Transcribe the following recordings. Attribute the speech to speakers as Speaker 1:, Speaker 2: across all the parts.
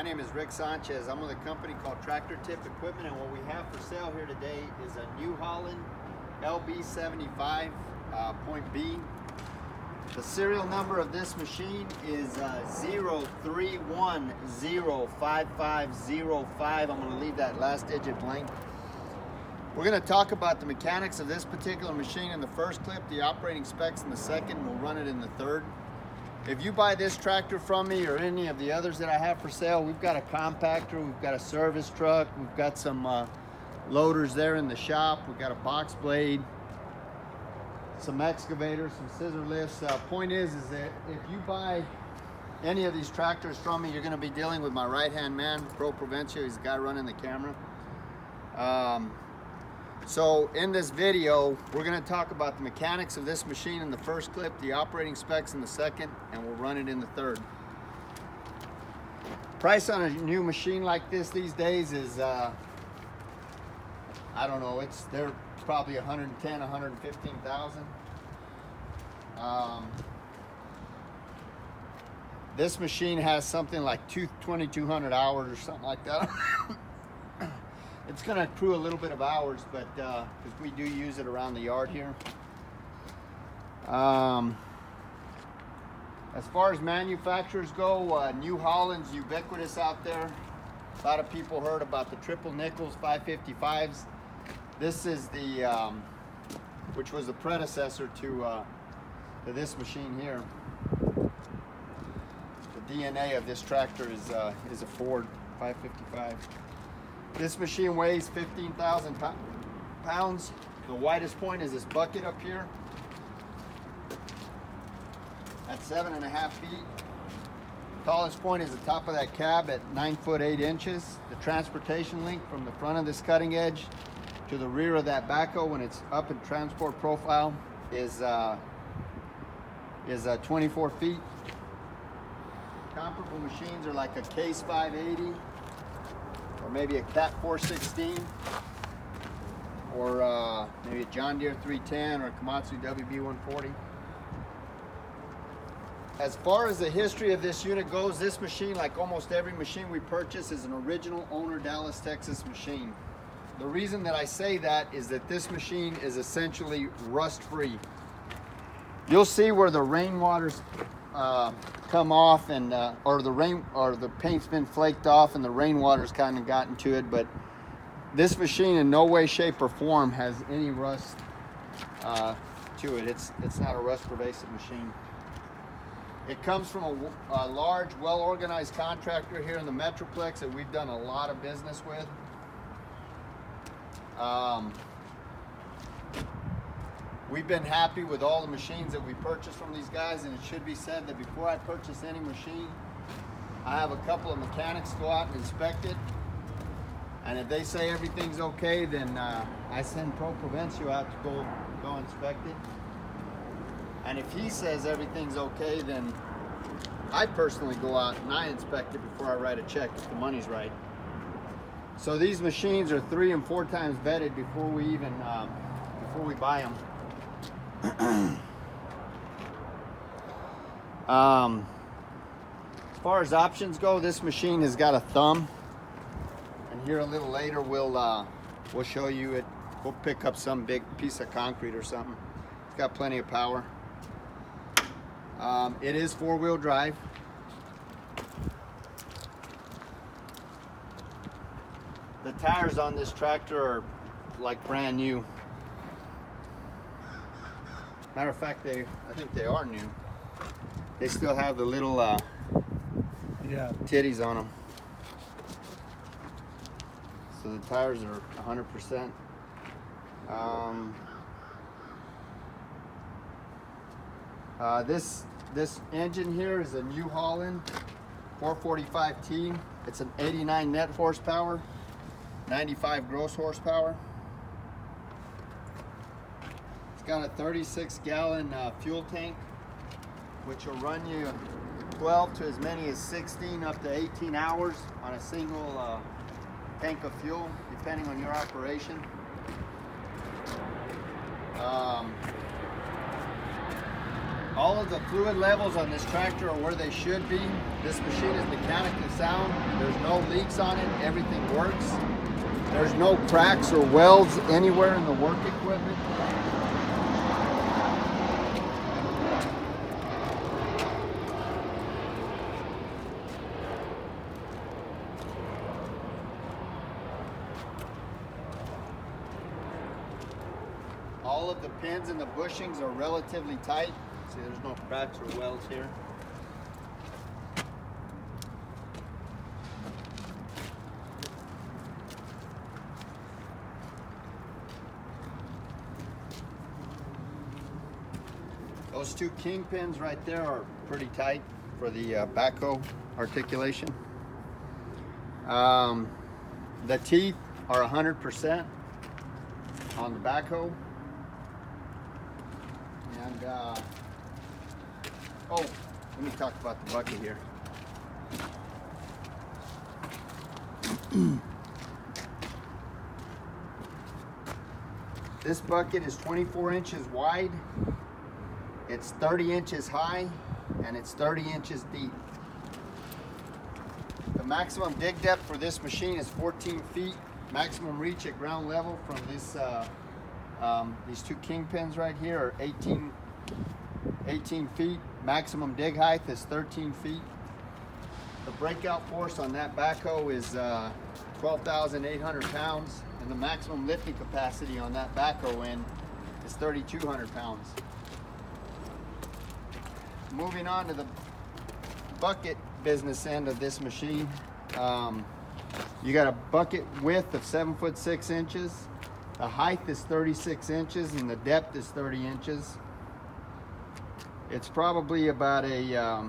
Speaker 1: name is Rick Sanchez. I'm with a company called Tractor Tip Equipment, and what we have for sale here today is a New Holland LB75B. The serial number of this machine is 031055505. I'm going to leave that last digit blank. We're going to talk about the mechanics of this particular machine in the first clip, the operating specs in the second, and we'll run it in the third. If you buy this tractor from me or any of the others that I have for sale, we've got a compactor, we've got a service truck, we've got some loaders there in the shop, we've got a box blade, some excavators, some scissor lifts. Point is that if you buy any of these tractors from me, you're going to be dealing with my right-hand man, Pro Provencio. He's the guy running the camera. So in this video, we're going to talk about the mechanics of this machine in the first clip, the operating specs in the second, and we'll run it in the third. Price on a new machine like this these days is, I don't know, they're probably 110, 115,000. This machine has something like 2,200 hours or something like that. It's going to accrue a little bit of hours, but because we do use it around the yard here. As far as manufacturers go, New Holland's ubiquitous out there. A lot of people heard about the triple nickels 555s. This is the, which was the predecessor to this machine here. The DNA of this tractor is a Ford 555. This machine weighs 15,000 pounds. The widest point is this bucket up here. That's 7.5 feet. Tallest point is the top of that cab at 9 foot 8 inches. The transportation link from the front of this cutting edge to the rear of that backhoe when it's up in transport profile is 24 feet. Comparable machines are like a Case 580. Or maybe a Cat 416, or maybe a John Deere 310, or a Komatsu WB 140. As far as the history of this unit goes, this machine, like almost every machine we purchase, is an original owner Dallas, Texas machine. The reason that I say that is that this machine is essentially rust-free. You'll see where the rainwater's come off and or the paint's been flaked off and the rainwater's kind of gotten to it, but this machine in no way, shape, or form has any rust to it. It's not a rust pervasive machine. It comes from a large, well-organized contractor here in the Metroplex that we've done a lot of business with. We've been happy with all the machines that we purchased from these guys, and it should be said that before I purchase any machine, I have a couple of mechanics go out and inspect it. And if they say everything's okay, then I send Pro Provencio out to go inspect it. And if he says everything's okay, then I personally go out and I inspect it before I write a check if the money's right. So these machines are 3 and 4 times vetted before we even before we buy them. As far as options go, this machine has got a thumb, and here a little later we'll show you it. We'll pick up some big piece of concrete or something. It's got plenty of power. It is 4-wheel drive. The tires on this tractor are like brand new. Matter of fact, I think they are new. They still have the little titties on them. So the tires are 100%. This engine here is a New Holland 445T. It's an 89 net horsepower, 95 gross horsepower. Got a 36-gallon fuel tank, which will run you 12 to as many as 16 up to 18 hours on a single tank of fuel, depending on your operation. All of the fluid levels on this tractor are where they should be. This machine is mechanically sound. There's no leaks on it. Everything works. There's no cracks or welds anywhere in the work equipment. All of the pins and the bushings are relatively tight. See, there's no cracks or welds here. Those two king pins right there are pretty tight for the backhoe articulation. The teeth are 100% on the backhoe. And oh, let me talk about the bucket here. This bucket is 24 inches wide. It's 30 inches high and it's 30 inches deep. The maximum dig depth for this machine is 14 feet. Maximum reach at ground level from this these two kingpins right here are 18 feet. Maximum dig height is 13 feet. The breakout force on that backhoe is 12,800 pounds, and the maximum lifting capacity on that backhoe end is 3,200 pounds. Moving on to the bucket business end of this machine, you got a bucket width of 7'6". The height is 36 inches and the depth is 30 inches. It's probably about a, I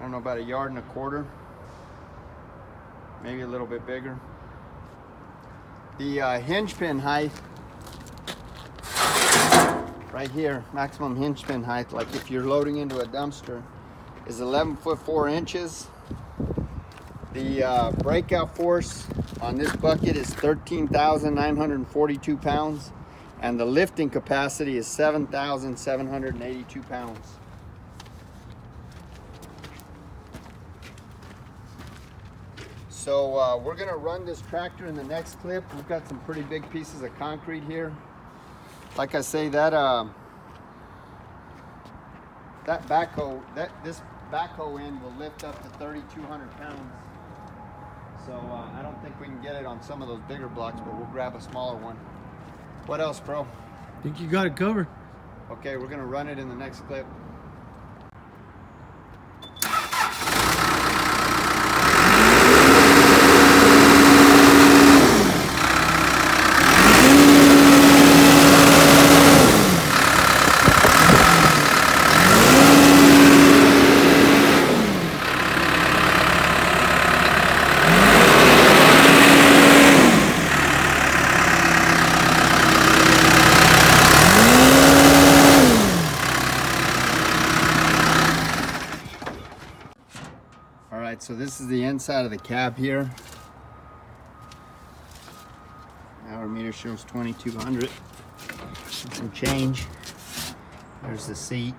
Speaker 1: don't know, about 1.25 yards, maybe a little bit bigger. The hinge pin height, right here, maximum hinge pin height, like if you're loading into a dumpster, is 11'4". The breakout force on this bucket is 13,942 pounds, and the lifting capacity is 7,782 pounds. So we're gonna run this tractor in the next clip. We've got some pretty big pieces of concrete here. Like I say, that this backhoe end will lift up to 3,200 pounds. So I don't think we can get it on some of those bigger blocks, but we'll grab a smaller one. What else, bro?
Speaker 2: I think you got it covered.
Speaker 1: Okay, we're gonna run it in the next clip. So this is the inside of the cab here. Hour meter shows 2,200. Some change. There's the seat.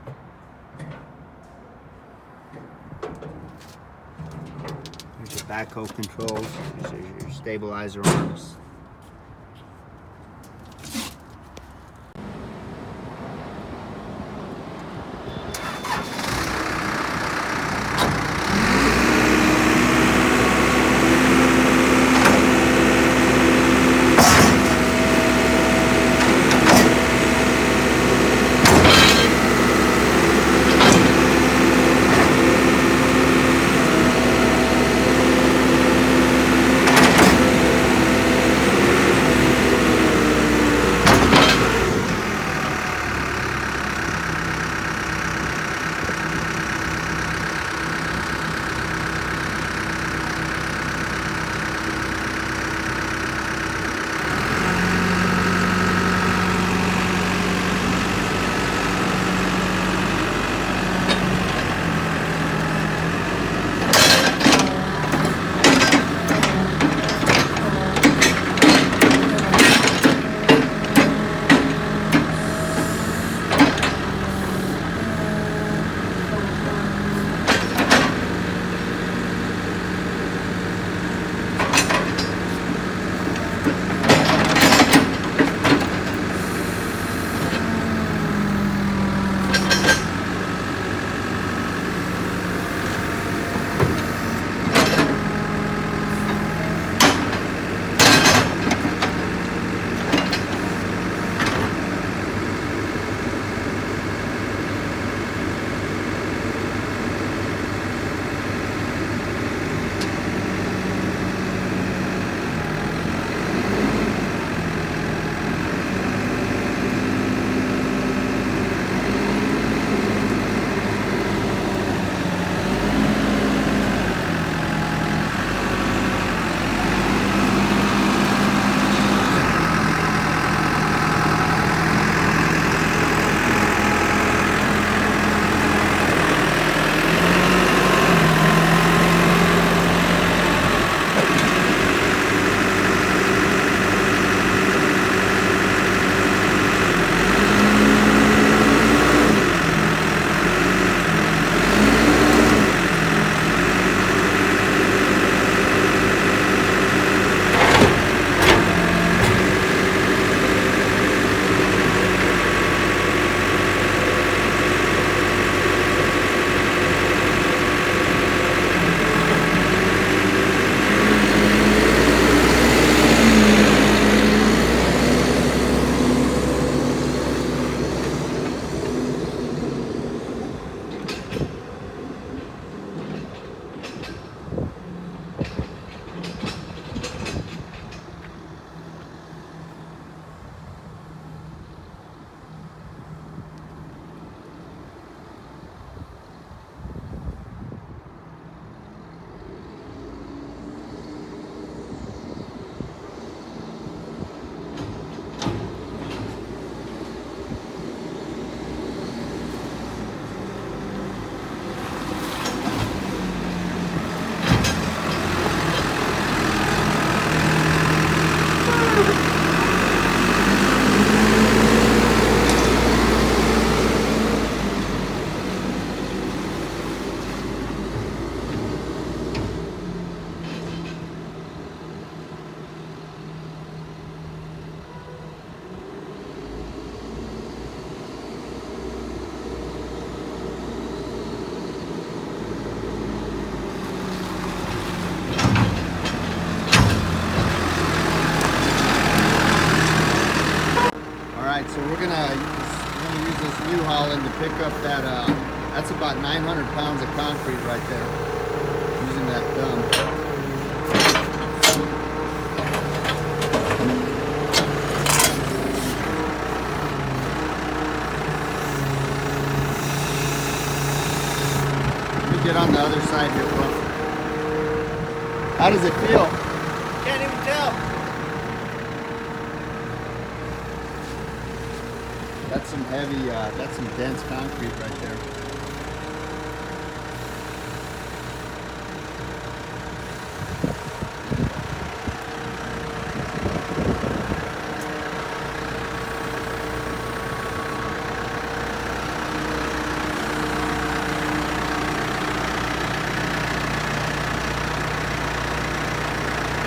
Speaker 1: There's your backhoe controls. There's your stabilizer arms. hauling to pick up that, that's about 900 pounds of concrete right there, using that dump. Let me get on the other side here, bro. How does it feel?
Speaker 3: Can't even tell.
Speaker 1: That's some heavy, that's some dense concrete right there.